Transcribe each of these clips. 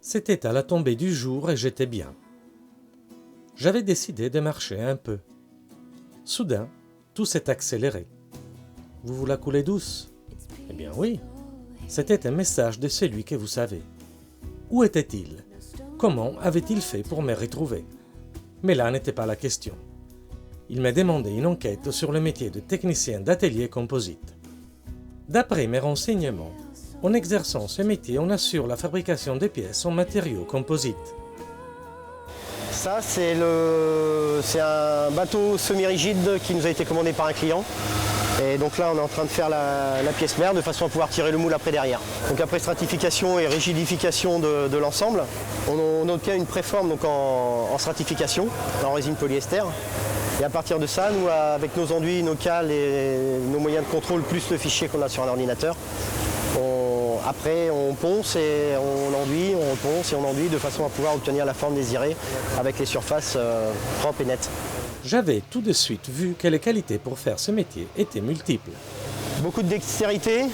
C'était à la tombée du jour et j'étais bien. J'avais décidé de marcher un peu. Soudain, tout s'est accéléré. Vous vous la coulez douce? Eh bien oui, c'était un message de celui que vous savez. Où était-il? Comment avait-il fait pour me retrouver? Mais là n'était pas la question. Il m'a demandé une enquête sur le métier de technicien d'atelier composite. D'après mes renseignements, en exerçant ce métier, on assure la fabrication des pièces en matériaux composites. Ça, c'est un bateau semi-rigide qui nous a été commandé par un client. Et donc là, on est en train de faire la pièce mère de façon à pouvoir tirer le moule après derrière. Donc après stratification et rigidification de l'ensemble, on obtient une préforme donc en stratification, en résine polyester. Et à partir de ça, nous, avec nos enduits, nos cales et nos moyens de contrôle, plus le fichier qu'on a sur un ordinateur, après on ponce et on enduit, on ponce et on enduit de façon à pouvoir obtenir la forme désirée avec les surfaces propres et nettes. J'avais tout de suite vu que les qualités pour faire ce métier étaient multiples. Beaucoup de dextérité,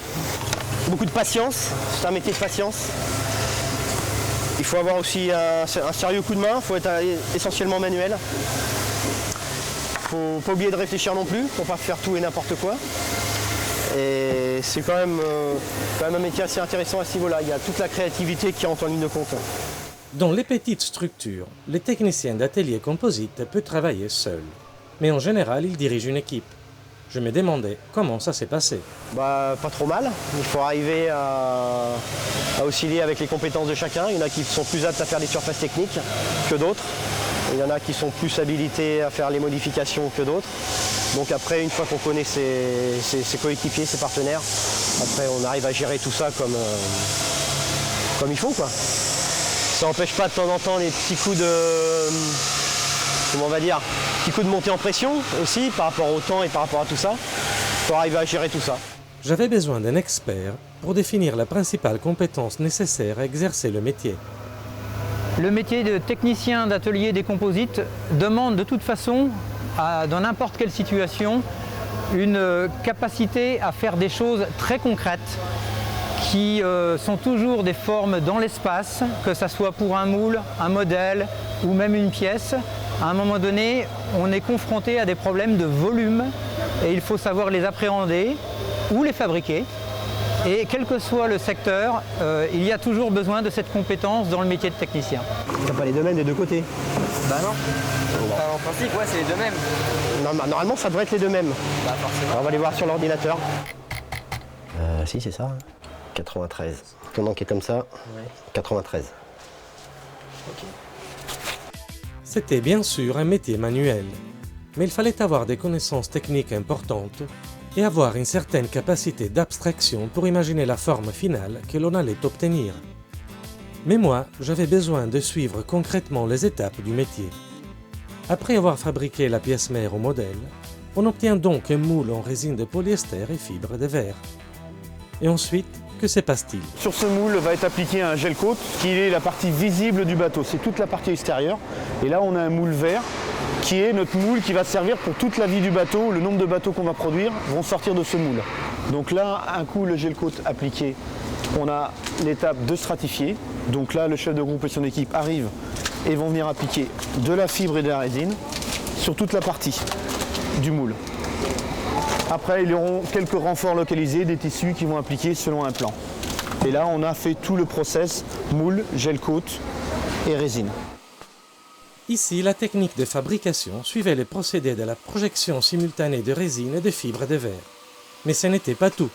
beaucoup de patience, c'est un métier de patience. Il faut avoir aussi un sérieux coup de main, il faut être essentiellement manuel. Il ne faut pas oublier de réfléchir non plus pour ne pas faire tout et n'importe quoi. Et c'est quand même un métier assez intéressant à ce niveau-là. Il y a toute la créativité qui entre en ligne de compte. Dans les petites structures, les techniciens d'atelier composite peuvent travailler seuls. Mais en général, ils dirigent une équipe. Je me demandais comment ça s'est passé. Pas trop mal. Il faut arriver à osciller avec les compétences de chacun. Il y en a qui sont plus aptes à faire des surfaces techniques que d'autres. Il y en a qui sont plus habilités à faire les modifications que d'autres. Donc après, une fois qu'on connaît ses coéquipiers, ses partenaires, après on arrive à gérer tout ça comme il faut, quoi. Ça n'empêche pas de temps en temps les petits coups de montée en pression aussi par rapport au temps et par rapport à tout ça. Il faut arriver à gérer tout ça. J'avais besoin d'un expert pour définir la principale compétence nécessaire à exercer le métier. Le métier de technicien d'atelier des composites demande de toute façon, dans n'importe quelle situation, une capacité à faire des choses très concrètes qui sont toujours des formes dans l'espace, que ce soit pour un moule, un modèle ou même une pièce. À un moment donné, on est confronté à des problèmes de volume et il faut savoir les appréhender ou les fabriquer. Et quel que soit le secteur, il y a toujours besoin de cette compétence dans le métier de technicien. T'as pas les deux mêmes des deux côtés? Bah non. Enfin, en principe, ouais, c'est les deux mêmes. Normalement, ça devrait être les deux mêmes. Bah forcément. On va les voir sur l'ordinateur. Si, c'est ça. 93. Ton qui est comme ça, ouais. 93. Ok. C'était bien sûr un métier manuel, mais il fallait avoir des connaissances techniques importantes et avoir une certaine capacité d'abstraction pour imaginer la forme finale que l'on allait obtenir. Mais moi, j'avais besoin de suivre concrètement les étapes du métier. Après avoir fabriqué la pièce mère au modèle, on obtient donc un moule en résine de polyester et fibre de verre. Et ensuite, que se passe-t-il? Sur ce moule va être appliqué un gel coat qui est la partie visible du bateau, c'est toute la partie extérieure. Et là on a un moule vert qui est notre moule qui va servir pour toute la vie du bateau. Le nombre de bateaux qu'on va produire vont sortir de ce moule. Donc là, un coup le gel coat appliqué, on a l'étape de stratifier. Donc là le chef de groupe et son équipe arrivent et vont venir appliquer de la fibre et de la résine sur toute la partie du moule. Après, ils auront quelques renforts localisés, des tissus qui vont appliquer selon un plan. Et là, on a fait tout le process moule, gel coat et résine. Ici, la technique de fabrication suivait les procédés de la projection simultanée de résine et de fibres de verre. Mais ce n'était pas tout.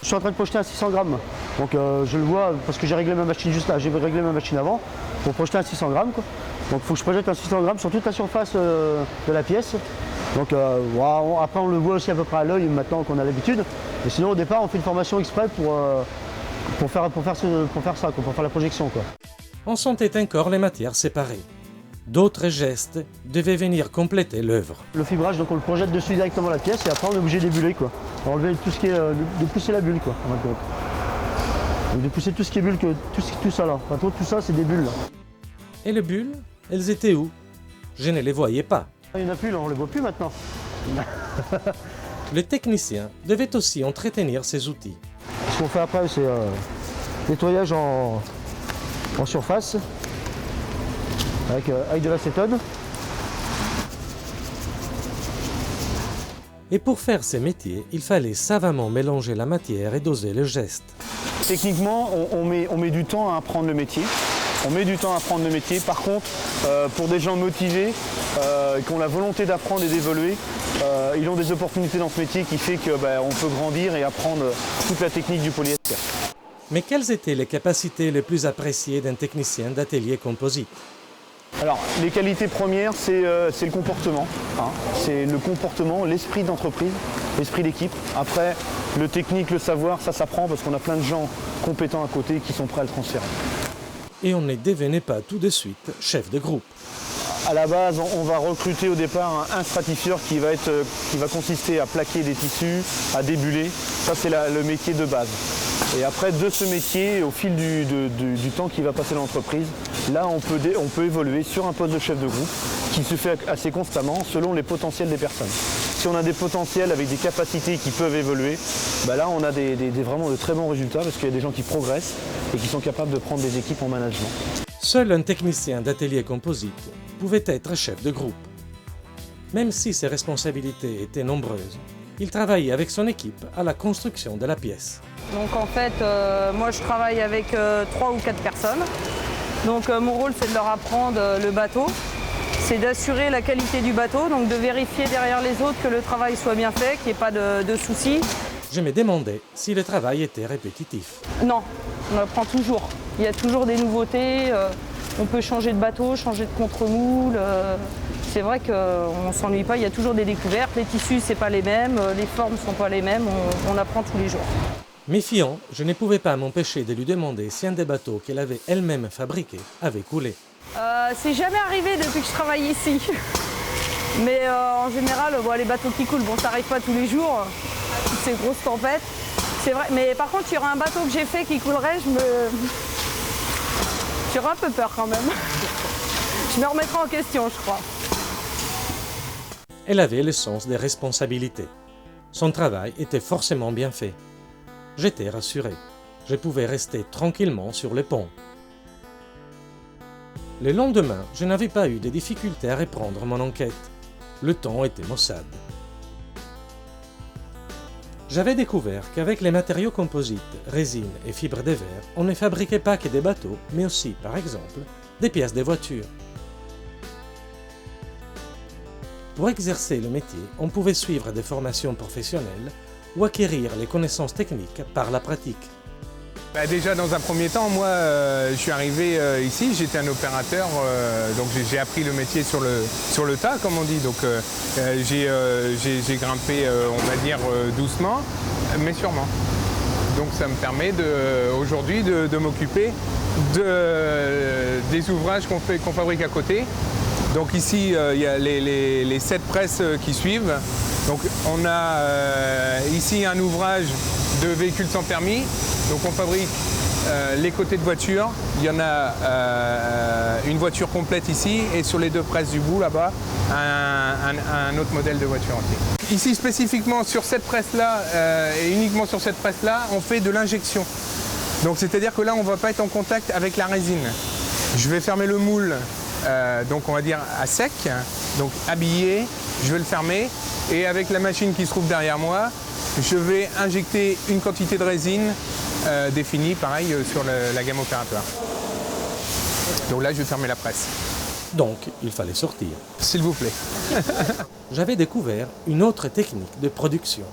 Je suis en train de projeter à 600 grammes. Donc je le vois parce que j'ai réglé ma machine juste là. J'ai réglé ma machine avant pour projeter à 600 grammes. Quoi. Donc il faut que je projette à 600 grammes sur toute la surface de la pièce. Donc après on le voit aussi à peu près à l'œil maintenant qu'on a l'habitude. Mais sinon au départ on fait une formation exprès pour faire ça, pour faire la projection. Quoi. On sentait encore les matières séparées. D'autres gestes devaient venir compléter l'œuvre. Le fibrage, donc on le projette dessus directement la pièce et après on est obligé d'ébuler quoi. Enlever tout ce qui est de pousser la bulle quoi. Donc de pousser tout ce qui est bulle, tout ça là. Enfin, tout ça c'est des bulles. Là. Et les bulles, elles étaient où? Je ne les voyais pas. Il n'y en a plus là, on ne les voit plus maintenant. Le technicien devait aussi entretenir ses outils. Ce qu'on fait après c'est nettoyage en surface avec de l'acétone. Et pour faire ces métiers, il fallait savamment mélanger la matière et doser le geste. Techniquement, on met du temps à apprendre le métier. Par contre, pour des gens motivés, qui ont la volonté d'apprendre et d'évoluer, ils ont des opportunités dans ce métier qui fait qu'on peut grandir et apprendre toute la technique du polyester. Mais quelles étaient les capacités les plus appréciées d'un technicien d'atelier composite? Alors, les qualités premières, c'est le comportement. C'est le comportement, l'esprit d'entreprise, l'esprit d'équipe. Après, le technique, le savoir, ça s'apprend parce qu'on a plein de gens compétents à côté qui sont prêts à le transférer. Et on ne devenait pas tout de suite chef de groupe. À la base, on va recruter au départ un stratifieur qui va consister à plaquer des tissus, à débuler. Ça, c'est le métier de base. Et après, de ce métier, au fil du temps qui va passer dans l'entreprise, là, on peut évoluer sur un poste de chef de groupe qui se fait assez constamment selon les potentiels des personnes. Si on a des potentiels avec des capacités qui peuvent évoluer, là, on a vraiment de très bons résultats parce qu'il y a des gens qui progressent et qui sont capables de prendre des équipes en management. Seul un technicien d'atelier composite pouvait être chef de groupe. Même si ses responsabilités étaient nombreuses, il travaillait avec son équipe à la construction de la pièce. Donc en fait, moi je travaille avec 3 ou 4 personnes. Donc mon rôle c'est de leur apprendre le bateau. C'est d'assurer la qualité du bateau, donc de vérifier derrière les autres que le travail soit bien fait, qu'il n'y ait pas de soucis. Je me demandais si le travail était répétitif. Non, on apprend toujours. Il y a toujours des nouveautés. On peut changer de bateau, changer de contre-moule. C'est vrai qu'on ne s'ennuie pas, il y a toujours des découvertes. Les tissus, c'est pas les mêmes, les formes ne sont pas les mêmes, on apprend tous les jours. Méfiant, je ne pouvais pas m'empêcher de lui demander si un des bateaux qu'elle avait elle-même fabriqués avait coulé. C'est jamais arrivé depuis que je travaille ici. Mais en général, les bateaux qui coulent, ça n'arrive pas tous les jours, toutes ces grosses tempêtes. C'est vrai, mais par contre, il y aura un bateau que j'ai fait qui coulerait, j'aurais un peu peur quand même. Je me remettrai en question, je crois. Elle avait le sens des responsabilités. Son travail était forcément bien fait. J'étais rassuré. Je pouvais rester tranquillement sur le pont. Le lendemain, je n'avais pas eu de difficultés à reprendre mon enquête. Le temps était maussade. J'avais découvert qu'avec les matériaux composites, résine et fibres de verre, on ne fabriquait pas que des bateaux, mais aussi, par exemple, des pièces de voitures. Pour exercer le métier, on pouvait suivre des formations professionnelles ou acquérir les connaissances techniques par la pratique. Déjà, dans un premier temps, moi, je suis arrivé ici, j'étais un opérateur, donc j'ai appris le métier sur le tas, comme on dit. Donc j'ai grimpé, on va dire, doucement, mais sûrement. Donc ça me permet aujourd'hui de m'occuper des ouvrages qu'on fabrique à côté. Donc ici, il y a les 7 presses qui suivent. Donc on a ici un ouvrage de véhicules sans permis. Donc on fabrique les côtés de voiture. Il y en a une voiture complète ici et sur les 2 presses du bout là-bas, un autre modèle de voiture aussi. Ici spécifiquement sur cette presse-là et uniquement sur cette presse-là, on fait de l'injection. Donc c'est-à-dire que là on ne va pas être en contact avec la résine. Je vais fermer le moule. Donc on va dire à sec, donc habillé, je vais le fermer et avec la machine qui se trouve derrière moi, je vais injecter une quantité de résine définie, pareil, sur la gamme opératoire. Donc là, je vais fermer la presse. Donc, il fallait sortir. S'il vous plaît. J'avais découvert une autre technique de production.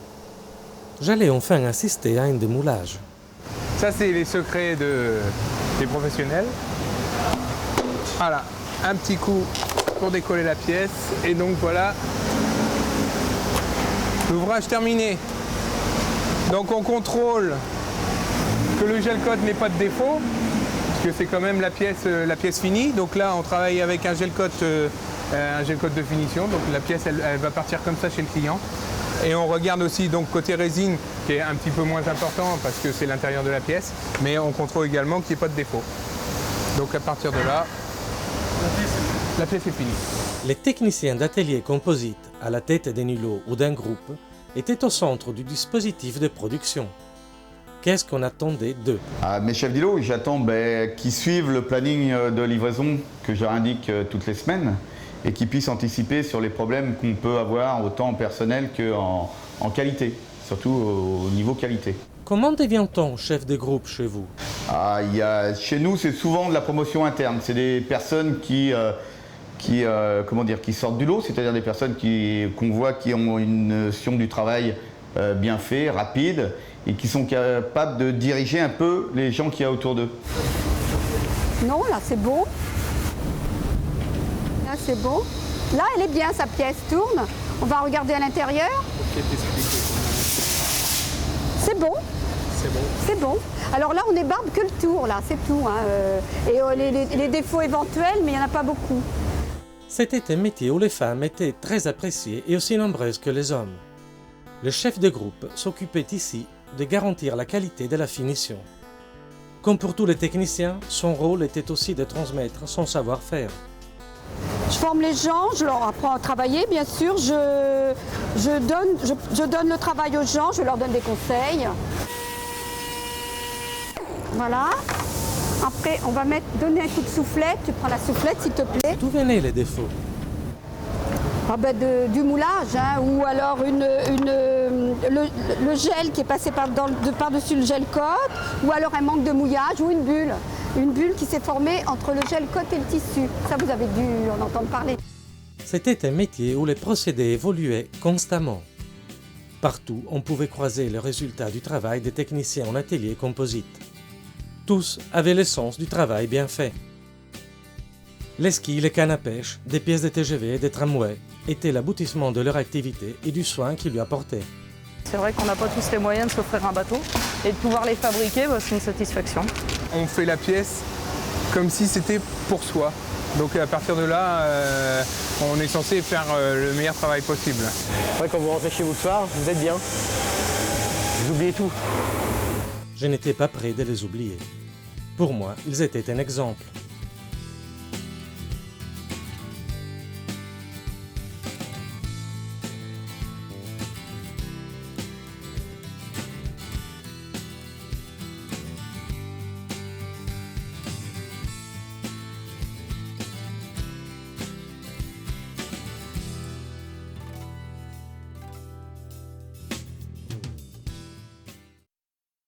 J'allais enfin assister à un démoulage. Ça, c'est les secrets des professionnels. Voilà. Un petit coup pour décoller la pièce et donc voilà l'ouvrage terminé. Donc on contrôle que le gel coat n'ait pas de défaut parce que c'est quand même la pièce finie. Donc là on travaille avec un gel coat de finition. Donc la pièce elle va partir comme ça chez le client. Et on regarde aussi donc côté résine qui est un petit peu moins important parce que c'est l'intérieur de la pièce, mais on contrôle également qu'il n'y ait pas de défaut. Donc à partir de là, la pièce est finie. Les techniciens d'atelier composite à la tête d'un îlot ou d'un groupe étaient au centre du dispositif de production. Qu'est-ce qu'on attendait d'eux? Mes chefs d'îlot, j'attends qu'ils suivent le planning de livraison que je leur indique toutes les semaines et qu'ils puissent anticiper sur les problèmes qu'on peut avoir autant en personnel qu'en qualité, surtout au niveau qualité. Comment devient-on chef de groupe chez vous? Chez nous, c'est souvent de la promotion interne. C'est des personnes qui sortent du lot, c'est-à-dire des personnes qu'on voit qui ont une notion du travail bien fait, rapide, et qui sont capables de diriger un peu les gens qu'il y a autour d'eux. Non, là c'est bon. Là c'est bon. Là elle est bien, sa pièce tourne. On va regarder à l'intérieur. C'est bon. C'est bon. C'est bon. Alors là on ébarbe que le tour, là, c'est tout. Hein. Et les défauts éventuels, mais il n'y en a pas beaucoup. C'était un métier où les femmes étaient très appréciées et aussi nombreuses que les hommes. Le chef de groupe s'occupait ici de garantir la qualité de la finition. Comme pour tous les techniciens, son rôle était aussi de transmettre son savoir-faire. Je forme les gens, je leur apprends à travailler, bien sûr. Je donne le travail aux gens, je leur donne des conseils. Voilà. Après, on va donner un coup de soufflette. Tu prends la soufflette, s'il te plaît. D'où venaient les défauts? Du moulage, hein, ou alors le gel qui est passé par-dessus le gel cote, ou alors un manque de mouillage, ou une bulle qui s'est formée entre le gel cote et le tissu. Ça, vous avez dû en entendre parler. C'était un métier où les procédés évoluaient constamment. Partout, on pouvait croiser le résultat du travail des techniciens en atelier composite. Tous avaient le sens du travail bien fait. Les skis, les cannes à pêche, des pièces de TGV et des tramways étaient l'aboutissement de leur activité et du soin qu'ils lui apportaient. C'est vrai qu'on n'a pas tous les moyens de s'offrir un bateau et de pouvoir les fabriquer, c'est une satisfaction. On fait la pièce comme si c'était pour soi. Donc à partir de là, on est censé faire le meilleur travail possible. Ouais, quand vous rentrez chez vous le soir, vous êtes bien. Vous oubliez tout. Je n'étais pas prêt de les oublier. Pour moi, ils étaient un exemple.